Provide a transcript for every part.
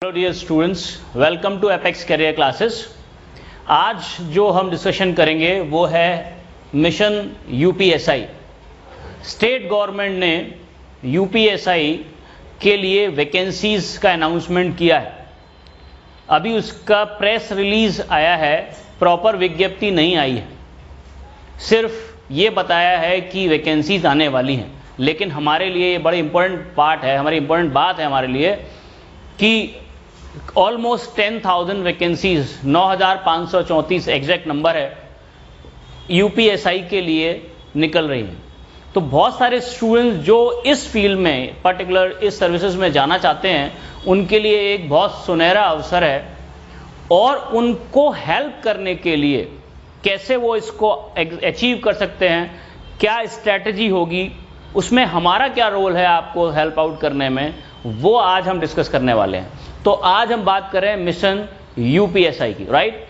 Hello dear students, welcome to apex career classes. आज जो हम डिस्कशन करेंगे वो है मिशन यूपीएसआई। स्टेट गवर्नमेंट ने यूपीएसआई के लिए वैकेंसीज का अनाउंसमेंट किया है। अभी उसका प्रेस रिलीज आया है, प्रॉपर विज्ञप्ति नहीं आई है। सिर्फ ये बताया है कि वैकेंसीज आने वाली हैं, लेकिन हमारे लिए ये बड़ी इंपॉर्टेंट पार्ट है, हमारी इंपॉर्टेंट बात है हमारे लिए कि ऑलमोस्ट 10,000 वैकेंसीज, 9,534 एग्जैक्ट नंबर है, यूपीएसआई के लिए निकल रही हैं। तो बहुत सारे स्टूडेंट्स जो इस फील्ड में, पर्टिकुलर इस सर्विसेज में जाना चाहते हैं, उनके लिए एक बहुत सुनहरा अवसर है। और उनको हेल्प करने के लिए कैसे वो इसको अचीव कर सकते हैं, क्या स्ट्रैटेजी होगी, उसमें हमारा क्या रोल है आपको हेल्प आउट करने में, वो आज हम डिस्कस करने वाले हैं। तो आज हम बात करें मिशन यूपीएसआई की, राइट।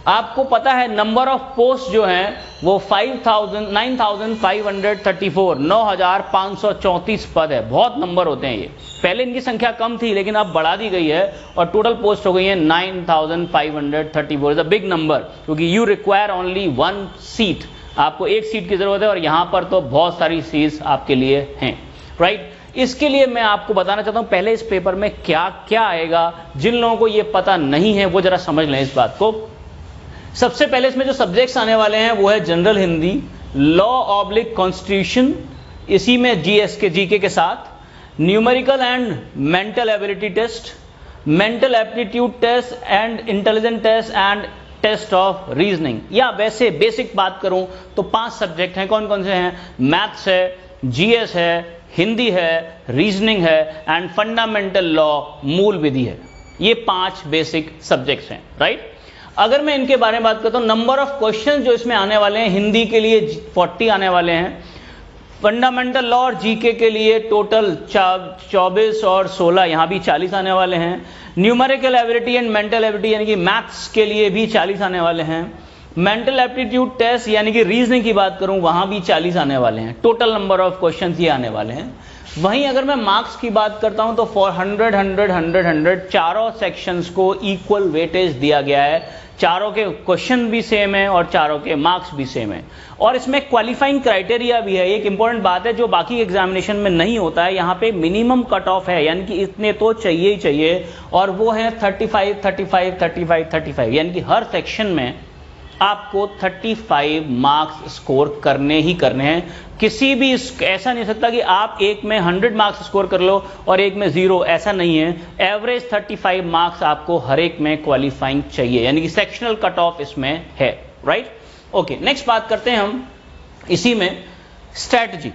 आपको पता है नंबर ऑफ पोस्ट जो हैं वो 9,534 9,534 पद है। बहुत नंबर होते हैं ये। पहले इनकी संख्या कम थी लेकिन अब बढ़ा दी गई है और टोटल पोस्ट हो गई है 9,534। इज अ बिग नंबर, क्योंकि यू रिक्वायर ओनली 1 सीट। आपको एक सीट की जरूरत है और यहां पर तो बहुत सारी सीट्स आपके लिए हैं, राइट। इसके लिए मैं आपको बताना चाहता हूं पहले इस पेपर में क्या क्या आएगा। जिन लोगों को ये पता नहीं है वो जरा समझ लें इस बात को। सबसे पहले इसमें जो सब्जेक्ट्स आने वाले हैं वो है general Hindi, law oblique constitution, इसी में जीके के साथ numerical and mental ability test, mental aptitude test and intelligent test and test of reasoning. या वैसे बेसिक बात करूं तो 5 सब्जेक्ट हैं। कौन कौन से हैं? मैथ्स है, जीएस है, हिंदी है, रीजनिंग है एंड फंडामेंटल लॉ, मूल विधि है। ये 5 बेसिक सब्जेक्ट्स हैं, राइट। अगर मैं इनके बारे में बात करता हूं, नंबर ऑफ क्वेश्चन जो इसमें आने वाले हैं, हिंदी के लिए 40 आने वाले हैं, फंडामेंटल लॉ और जीके के लिए टोटल 24 और 16, यहां भी 40 आने वाले हैं। Numerical ability and mental ability यानी कि मैथ्स के लिए भी 40 आने वाले हैं। मेंटल एप्टीट्यूड टेस्ट यानी कि रीजनिंग की बात करूं, वहां भी 40 आने वाले हैं। टोटल नंबर ऑफ क्वेश्चंस ये आने वाले हैं। वहीं अगर मैं मार्क्स की बात करता हूं तो 100 100 100 100 चारों सेक्शंस को इक्वल वेटेज दिया गया है। चारों के क्वेश्चन भी सेम है और चारों के मार्क्स भी सेम है। और इसमें क्वालिफाइंग क्राइटेरिया भी है। एक इंपॉर्टेंट बात है जो बाकी एग्जामिनेशन में नहीं होता है, यहाँ पे मिनिमम कट ऑफ है, यानी कि इतने तो चाहिए ही चाहिए, और वो है 35 35 35 35, यानी कि हर सेक्शन में आपको 35 मार्क्स स्कोर करने ही करने हैं। किसी भी ऐसा नहीं हो सकता कि आप एक में 100 मार्क्स स्कोर कर लो और एक में 0, ऐसा नहीं है। एवरेज 35 मार्क्स आपको हर एक में क्वालिफाइंग चाहिए, यानी कि सेक्शनल कट ऑफ इसमें है, राइट। ओके, नेक्स्ट बात करते हैं हम इसी में स्ट्रैटेजी,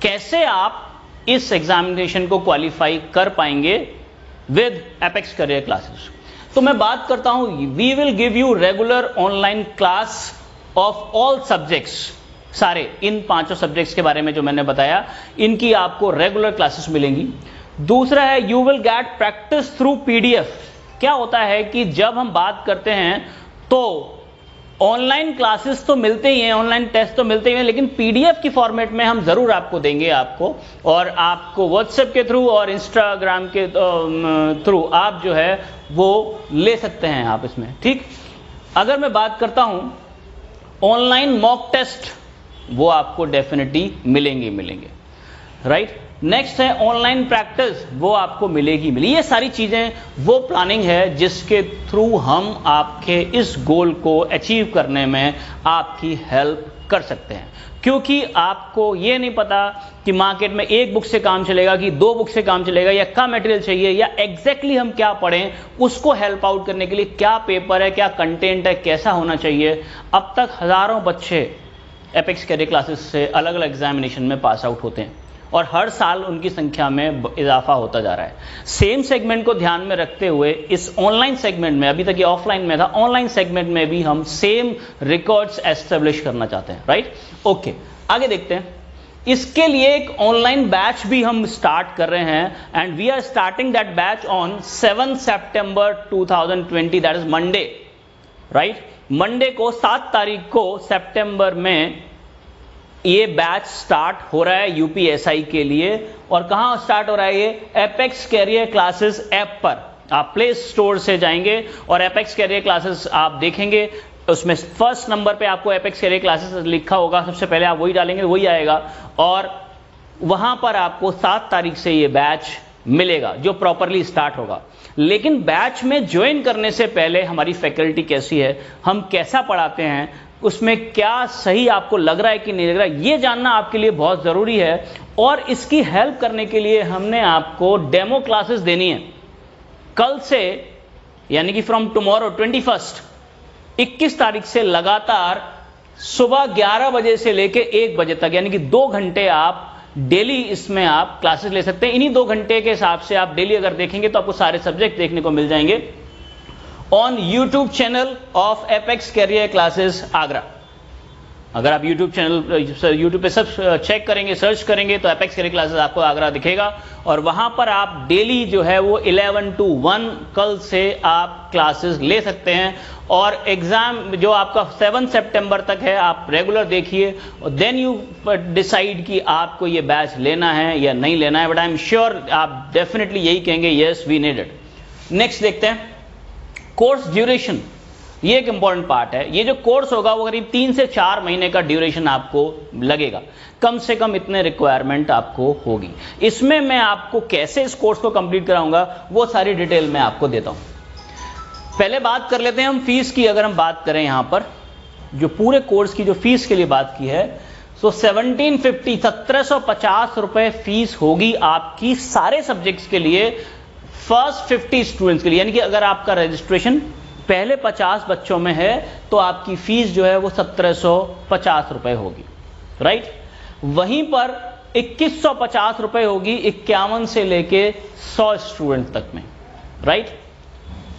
कैसे आप इस एग्जामिनेशन को क्वालिफाई कर पाएंगे विद एपेक्स करियर क्लासेस। तो मैं बात करता हूं, we will give you regular online class of all subjects. सारे इन 5 सब्जेक्ट्स के बारे में जो मैंने बताया, इनकी आपको रेगुलर क्लासेस मिलेंगी। दूसरा है you will get practice through PDF. क्या होता है कि जब हम बात करते हैं तो ऑनलाइन क्लासेस तो मिलते ही हैं, ऑनलाइन टेस्ट तो मिलते ही हैं, लेकिन पीडीएफ की फॉर्मेट में हम जरूर आपको देंगे और आपको व्हाट्सएप के थ्रू और इंस्टाग्राम के थ्रू आप जो है वो ले सकते हैं आप इसमें, ठीक। अगर मैं बात करता हूं ऑनलाइन मॉक टेस्ट, वो आपको डेफिनेटली मिलेंगे, राइट। नेक्स्ट है ऑनलाइन प्रैक्टिस, वो आपको मिलेगी। ये सारी चीजें वो प्लानिंग है जिसके थ्रू हम आपके इस गोल को अचीव करने में आपकी हेल्प कर सकते हैं। क्योंकि आपको ये नहीं पता कि मार्केट में एक बुक से काम चलेगा कि 2 बुक से काम चलेगा, या क्या मटेरियल चाहिए, या एग्जैक्टली हम क्या पढ़ें, उसको हेल्प आउट करने के लिए क्या पेपर है, क्या कंटेंट है, कैसा होना चाहिए। अब तक हजारों बच्चे एपेक्स करियर क्लासेस से अलग अलग एग्जामिनेशन में पास आउट होते हैं और हर साल उनकी संख्या में इजाफा होता जा रहा है। सेम सेगमेंट को ध्यान में रखते हुए इस ऑनलाइन सेगमेंट में, अभी तक ये ऑफलाइन में था, ऑनलाइन सेगमेंट में भी हम सेम रिकॉर्ड्स एस्टेब्लिश करना चाहते हैं, राइट। ओके, आगे देखते हैं। इसके लिए एक ऑनलाइन बैच भी हम स्टार्ट कर रहे हैं and we are starting that batch on 7 सितंबर 2020, that is Monday, right. Monday को 7 तारीख को सितंबर में ये बैच स्टार्ट हो रहा है यूपीएसआई के लिए। और कहां स्टार्ट हो रहा है ये? एपेक्स कैरियर क्लासेस ऐप पर। आप प्ले स्टोर से जाएंगे और एपेक्स कैरियर क्लासेस आप देखेंगे, उसमें फर्स्ट नंबर पे आपको एपेक्स कैरियर क्लासेस लिखा होगा, सबसे पहले आप वही डालेंगे, वही आएगा और वहां पर आपको 7 तारीख से ये बैच मिलेगा जो प्रॉपरली स्टार्ट होगा। लेकिन बैच में ज्वाइन करने से पहले हमारी फैकल्टी कैसी है, हम कैसा पढ़ाते हैं, उसमें क्या सही आपको लग रहा है कि नहीं लग रहा है, ये जानना आपके लिए बहुत ज़रूरी है। और इसकी हेल्प करने के लिए हमने आपको डेमो क्लासेस देनी है कल से, यानी कि फ्रॉम टुमारो 21 तारीख से लगातार सुबह 11 बजे से लेके 1 बजे तक, यानी कि 2 घंटे आप डेली इसमें आप क्लासेस ले सकते हैं। इन्हीं 2 घंटे के हिसाब से आप डेली अगर देखेंगे तो आपको सारे सब्जेक्ट देखने को मिल जाएंगे on YouTube channel of apex career classes Agra. अगर आप यूट्यूब चैनल यूट्यूब पे सब चेक करेंगे, सर्च करेंगे तो एपेक्स कैरियर क्लासेस आपको आगरा दिखेगा और वहां पर आप डेली जो है वो 11 to 1 कल से आप क्लासेस ले सकते हैं। और एग्जाम जो आपका 7 सितंबर तक है आप रेगुलर देखिए और देन यू डिसाइड कि आपको ये बैच लेना है या नहीं लेना है। बट आई एम श्योर आप डेफिनेटली यही कहेंगे yes we need it. Next देखते हैं कोर्स ड्यूरेशन, ये एक इंपॉर्टेंट पार्ट है। ये जो कोर्स होगा वो करीब 3 से 4 महीने का ड्यूरेशन आपको लगेगा, कम से कम इतने रिक्वायरमेंट आपको होगी। इसमें मैं आपको कैसे इस कोर्स को कंप्लीट कराऊंगा वो सारी डिटेल मैं आपको देता हूं। पहले बात कर लेते हैं हम फीस की। अगर हम बात करें यहां पर जो पूरे कोर्स की जो फीस के लिए बात की है, सो 1750 रुपए फीस होगी आपकी सारे सब्जेक्ट्स के लिए, फर्स्ट 50 स्टूडेंट्स के लिए। यानी कि अगर आपका रजिस्ट्रेशन पहले 50 बच्चों में है तो आपकी फीस जो है वो 1750 रुपए होगी, राइट। वहीं पर 2150 रुपए होगी 51 से लेके 100 स्टूडेंट तक में, राइट।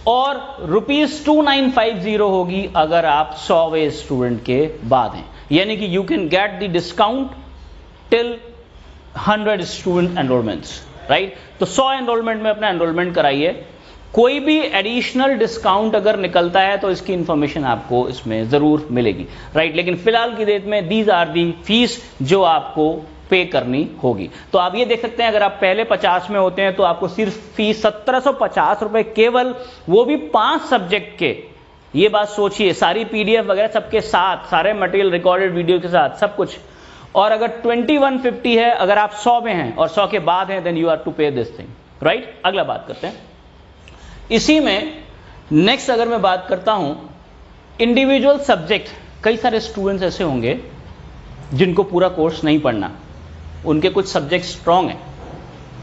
और ₹2950 होगी अगर आप 100वें स्टूडेंट के बाद हैं, यानी कि you can get the discount till 100 student enrolments, right. तो 100 एनरोलमेंट में अपना एनरोलमेंट कराइए। कोई भी एडिशनल डिस्काउंट अगर निकलता है तो इसकी इंफॉर्मेशन आपको इसमें जरूर मिलेगी, राइट। लेकिन फिलहाल की डेट में दीज आर दी फीस जो आपको पे करनी होगी। तो आप ये देख सकते हैं अगर आप पहले 50 में होते हैं तो आपको सिर्फ फीस 1750 रुपए, केवल वो भी 5 सब्जेक्ट के। ये बात सोचिए, सारी पीडीएफ वगैरह सबके साथ, सारे मटेरियल रिकॉर्डेड वीडियो के साथ सब कुछ। और अगर 2150 है अगर आप 100 में हैं और 100 के बाद हैं, देन यू आर टू पे दिस थिंग, राइट। अगला बात करते हैं इसी में। नेक्स्ट अगर मैं बात करता हूं इंडिविजुअल सब्जेक्ट, कई सारे स्टूडेंट्स ऐसे होंगे जिनको पूरा कोर्स नहीं पढ़ना, उनके कुछ सब्जेक्ट स्ट्रांग हैं।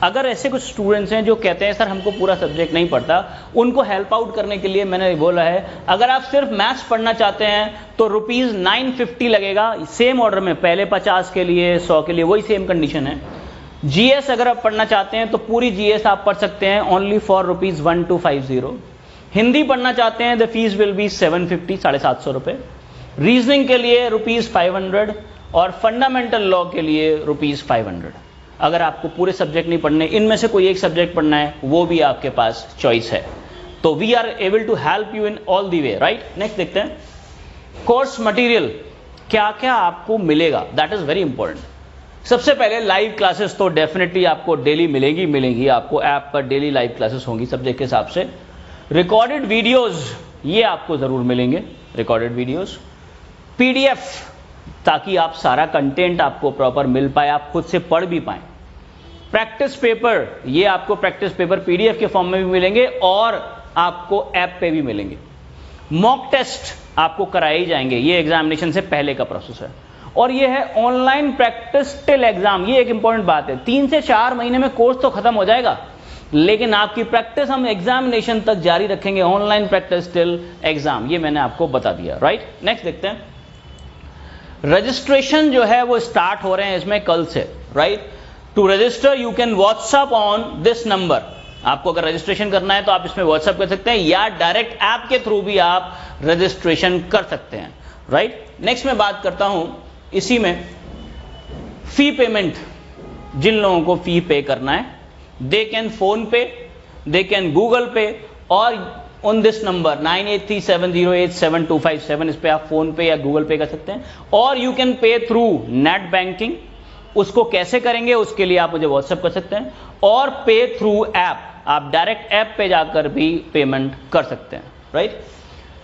अगर ऐसे कुछ स्टूडेंट्स हैं जो कहते हैं सर हमको पूरा सब्जेक्ट नहीं पढ़ता, उनको हेल्प आउट करने के लिए मैंने बोला है अगर आप सिर्फ मैथ्स पढ़ना चाहते हैं तो ₹950 लगेगा, सेम ऑर्डर में, पहले 50 के लिए 100 के लिए वही सेम कंडीशन है। जीएस अगर आप पढ़ना चाहते हैं तो पूरी जीएस आप पढ़ सकते हैं ओनली फॉर ₹1250। हिंदी पढ़ना चाहते हैं द फीस विल बी 750, 750 रुपए। रीजनिंग के लिए ₹500 और फंडामेंटल लॉ के लिए ₹500। अगर आपको पूरे सब्जेक्ट नहीं पढ़ने, इनमें से कोई एक सब्जेक्ट पढ़ना है, वो भी आपके पास चॉइस है। तो we are able to help you in all the way, right. Next देखते हैं कोर्स मटेरियल, क्या क्या आपको मिलेगा, दैट इज वेरी इंपॉर्टेंट। सबसे पहले लाइव क्लासेस तो डेफिनेटली आपको डेली मिलेगी, आपको ऐप पर डेली लाइव क्लासेस होंगी सब्जेक्ट के हिसाब से। रिकॉर्डेड वीडियोस ये आपको जरूर मिलेंगे, रिकॉर्डेड वीडियोस, पीडीएफ, ताकि आप सारा कंटेंट आपको प्रॉपर मिल पाए, आप खुद से पढ़ भी पाए। प्रैक्टिस पेपर, ये आपको प्रैक्टिस पेपर पीडीएफ के फॉर्म में भी मिलेंगे और आपको ऐप पे भी मिलेंगे। मॉक टेस्ट आपको कराए ही जाएंगे, ये एग्जामिनेशन से पहले का प्रोसेस है। और ये है ऑनलाइन प्रैक्टिस टिल एग्जाम, ये एक इंपॉर्टेंट बात है। 3 से 4 महीने में कोर्स तो खत्म हो जाएगा, लेकिन आपकी प्रैक्टिस हम एग्जामिनेशन तक जारी रखेंगे, ऑनलाइन प्रैक्टिस टिल एग्जाम, ये मैंने आपको बता दिया, राइट। नेक्स्ट देखते हैं रजिस्ट्रेशन जो है वो स्टार्ट हो रहे हैं इसमें कल से, right. To register you can WhatsApp on this number. आपको अगर रजिस्ट्रेशन करना है तो आप इसमें व्हाट्सअप कर सकते हैं या डायरेक्ट ऐप के थ्रू भी आप रजिस्ट्रेशन कर सकते हैं, राइट। नेक्स्ट मैं बात करता हूं इसी में फी पेमेंट। जिन लोगों को फी पे करना है दे कैन फोन पे, दे कैन गूगल पे, और ऑन दिस नंबर 9837087257 इस पे आप फोन पे या गूगल पे कर सकते हैं। और you can pay through net banking, उसको कैसे करेंगे उसके लिए आप मुझे व्हाट्सएप कर सकते हैं, और पे थ्रू ऐप, आप डायरेक्ट ऐप पे जाकर भी पेमेंट कर सकते हैं, राइट।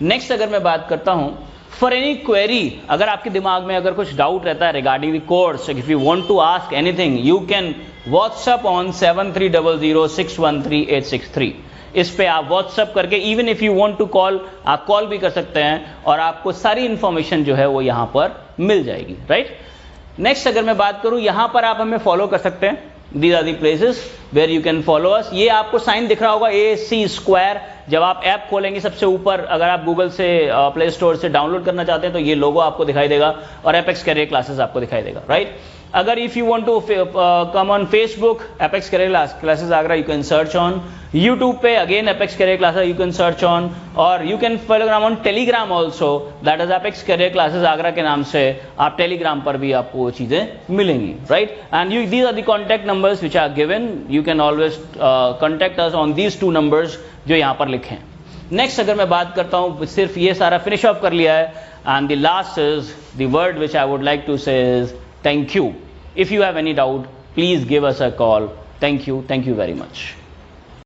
नेक्स्ट अगर मैं बात करता हूं, फॉर एनी क्वेरी, अगर आपके दिमाग में अगर कुछ डाउट रहता है regarding the course, if you want to ask anything, you can WhatsApp on 7300613863। इस पे आप व्हाट्सएप करके, even if you want to call, आप कॉल भी कर सकते हैं और आपको सारी इंफॉर्मेशन जो है वो यहां पर मिल जाएगी, राइट। नेक्स्ट अगर मैं बात करूं, यहां पर आप हमें फॉलो कर सकते हैं, These are the places where you can follow us। ये आपको साइन दिख रहा होगा AC², जब आप ऐप खोलेंगे सबसे ऊपर, अगर आप गूगल से प्ले स्टोर से डाउनलोड करना चाहते हैं तो ये लोगो आपको दिखाई देगा और एपेक्स कैरियर क्लासेस आपको दिखाई देगा, राइट। अगर if you want to come on Facebook, Apex career classes Agra, you can search on. YouTube पे again Apex career classes you can search on, और you can follow on Telegram also, that is Apex career classes Agra के नाम से आप Telegram पर भी आपको वो चीजें मिलेंगी, right. And you, these are the contact numbers which are given, you can always contact us on these 2 numbers जो यहाँ पर लिखे हैं। नेक्स्ट अगर मैं बात करता हूँ, सिर्फ ये सारा फिनिश ऑफ कर लिया है, and the last is the word which I would like to say is thank you. If you have any doubt, please give us a call. Thank you very much.